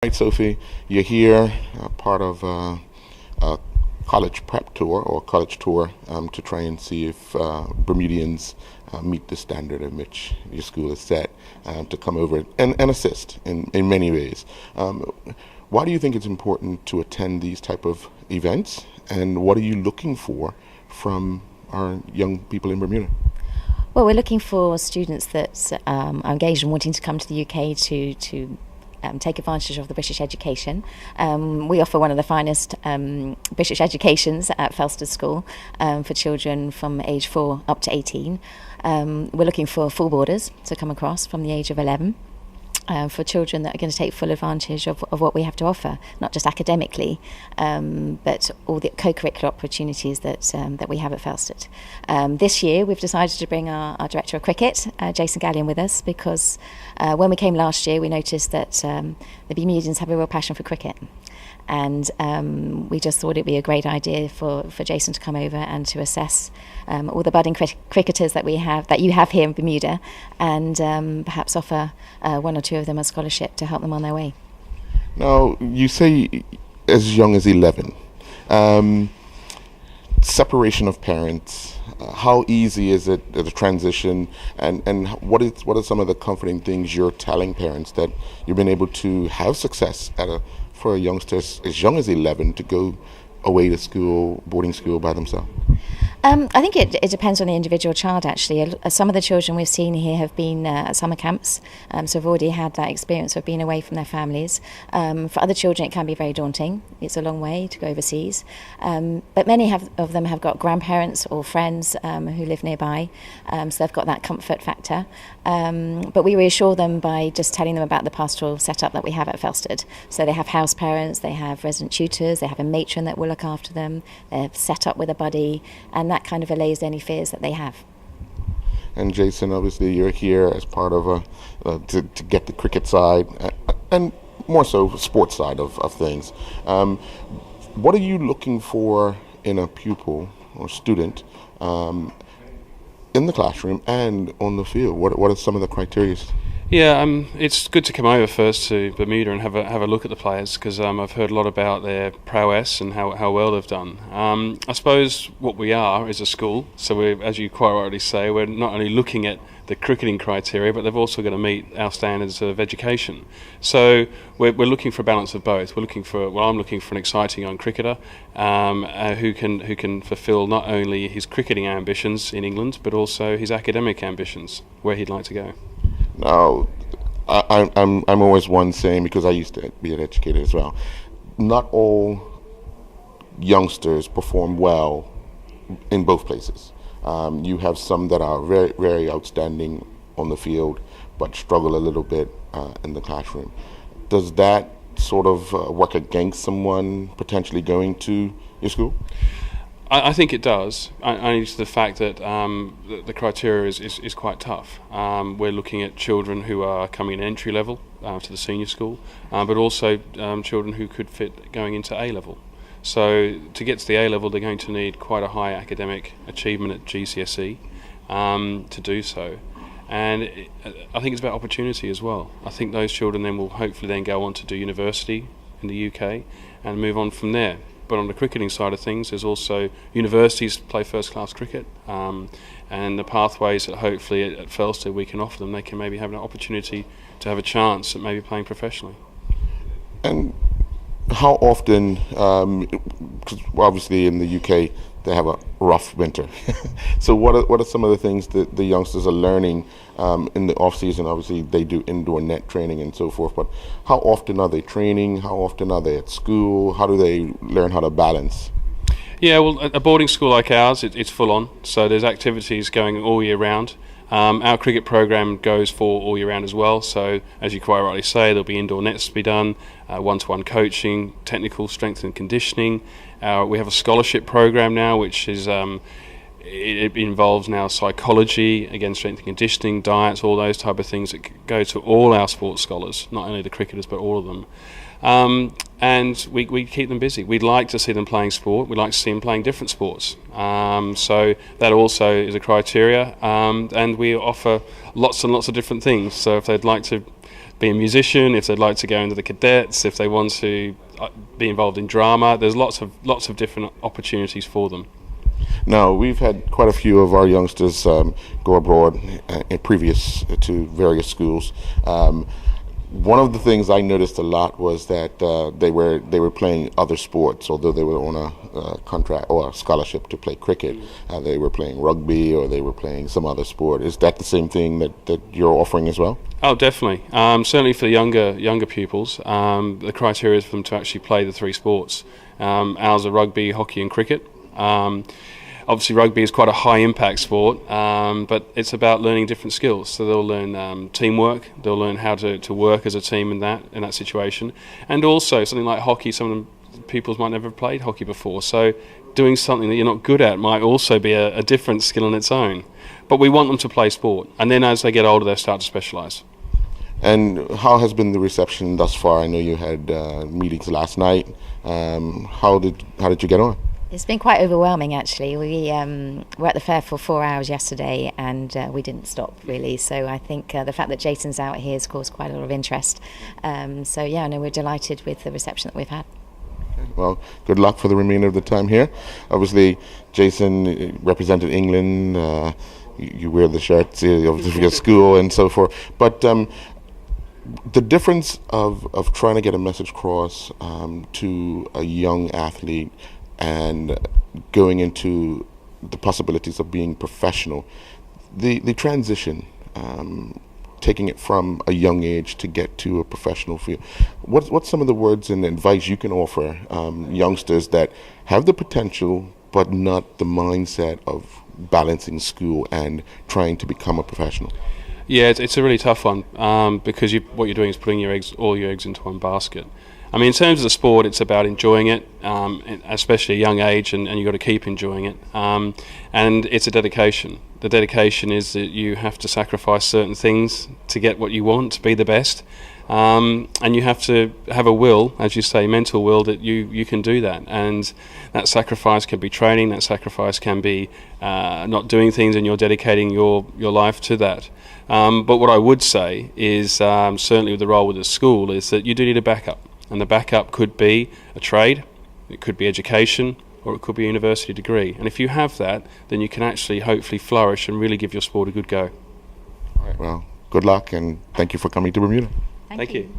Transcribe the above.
Right, Sophie, you're here, part of a college prep tour or college tour to try and see if Bermudians meet the standard in which your school is set to come over and assist in many ways. Why do you think it's important to attend these type of events, and what are you looking for from our young people in Bermuda? Well, we're looking for students that are engaged and wanting to come to the UK to take advantage of the British education. We offer one of the finest British educations at Felsted School for children from age 4 up to 18. We're looking for full boarders to come across from the age of 11. For children that are going to take full advantage of what we have to offer, not just academically, but all the co-curricular opportunities that we have at Felsted. This year we've decided to bring our Director of Cricket, Jason Gallian, with us because when we came last year we noticed that the Bermudians have a real passion for cricket. And we just thought it'd be a great idea for Jason to come over and to assess all the budding cricketers that you have here in Bermuda, and perhaps offer one or two of them a scholarship to help them on their way. Now, you say as young as 11. Separation of parents. How easy is it the transition, and what are some of the comforting things you're telling parents that you've been able to have success for a youngster as young as 11 to go away to school, boarding school by themselves? I think it depends on the individual child, actually. Some of the children we've seen here have been at summer camps, so have already had that experience of being away from their families. For other children it can be very daunting. It's a long way to go overseas. But many of them have got grandparents or friends who live nearby, so they've got that comfort factor. But we reassure them by just telling them about the pastoral setup that we have at Felsted. So they have house parents, they have resident tutors, they have a matron that will look after them, they're set up with a buddy, and that kind of allays any fears that they have. And Jason, obviously you're here as part of to get the cricket side and more so sports side of things. What are you looking for in a pupil or student in the classroom and on the field? What are some of the criteria? Yeah, it's good to come over first to Bermuda and have a look at the players, because I've heard a lot about their prowess and how well they've done. I suppose what we are is a school, so we're, as you quite rightly say, we're not only looking at the cricketing criteria, but they've also got to meet our standards of education. So we're looking for a balance of both. I'm looking for an exciting young cricketer who can fulfil not only his cricketing ambitions in England, but also his academic ambitions, where he'd like to go. Now, I'm always one saying, because I used to be an educator as well, not all youngsters perform well in both places. You have some that are very, very outstanding on the field, but struggle a little bit in the classroom. Does that sort of work against someone potentially going to your school? I think it does, only to the fact that the criteria is quite tough. We're looking at children who are coming in entry level to the senior school, but also children who could fit going into A level. So to get to the A level, they're going to need quite a high academic achievement at GCSE to do so. And I think it's about opportunity as well. I think those children then will hopefully then go on to do university in the UK and move on from there. But on the cricketing side of things, there's also universities play first-class cricket, and the pathways that hopefully at Felsted we can offer them, they can maybe have an opportunity to have a chance at maybe playing professionally. And how often, because obviously in the UK they have a rough winter, so what are some of the things that the youngsters are learning in the off season? Obviously they do indoor net training and so forth, but how often are they training? How often are they at school? How do they learn how to balance? Yeah, well, at a boarding school like ours, it's full on, so there's activities going all year round. Our cricket program goes for all year round as well, so as you quite rightly say, there'll be indoor nets to be done, one-to-one coaching, technical strength and conditioning. We have a scholarship program now, which is it involves now psychology, again strength and conditioning, diets, all those type of things that go to all our sports scholars, not only the cricketers but all of them. And we keep them busy. We'd like to see them playing sport. We'd like to see them playing different sports. So that also is a criteria. And we offer lots and lots of different things. So if they'd like to be a musician, if they'd like to go into the cadets, if they want to be involved in drama. There's lots of different opportunities for them. Now, we've had quite a few of our youngsters go abroad previous to various schools. One of the things I noticed a lot was that they were playing other sports, although they were on a contract or a scholarship to play cricket. They were playing rugby, or they were playing some other sport. Is that the same thing that you're offering as well? Oh, definitely. Certainly for the younger pupils, the criteria is for them to actually play the three sports. Ours are rugby, hockey, and cricket. Obviously, rugby is quite a high-impact sport, but it's about learning different skills. So they'll learn teamwork, they'll learn how to work as a team in that situation, and also something like hockey. Some of the pupils might never have played hockey before, so doing something that you're not good at might also be a different skill on its own. But we want them to play sport, and then as they get older, they start to specialise. And how has been the reception thus far? I know you had meetings last night. How did you get on? It's been quite overwhelming, actually. We were at the fair for 4 hours yesterday, and we didn't stop, really. So I think the fact that Jason's out here has caused quite a lot of interest. So yeah, no, we're delighted with the reception that we've had. Well, good luck for the remainder of the time here. Obviously, Jason represented England. You wear the shirts of your school and so forth. But the difference of trying to get a message across to a young athlete and going into the possibilities of being professional, the transition, taking it from a young age to get to a professional field. What's some of the words and advice you can offer youngsters that have the potential but not the mindset of balancing school and trying to become a professional? Yeah, it's a really tough one because what you're doing is putting all your eggs into one basket. I mean, in terms of the sport, it's about enjoying it, especially at a young age, and you've got to keep enjoying it. And it's a dedication. The dedication is that you have to sacrifice certain things to get what you want, to be the best. And you have to have a will, as you say, mental will, that you can do that. And that sacrifice can be training, that sacrifice can be not doing things, and you're dedicating your life to that. But what I would say is, certainly with the role with the school, is that you do need a backup. And the backup could be a trade, it could be education, or it could be a university degree. And if you have that, then you can actually hopefully flourish and really give your sport a good go. All right, well, good luck, and thank you for coming to Bermuda. Thank you.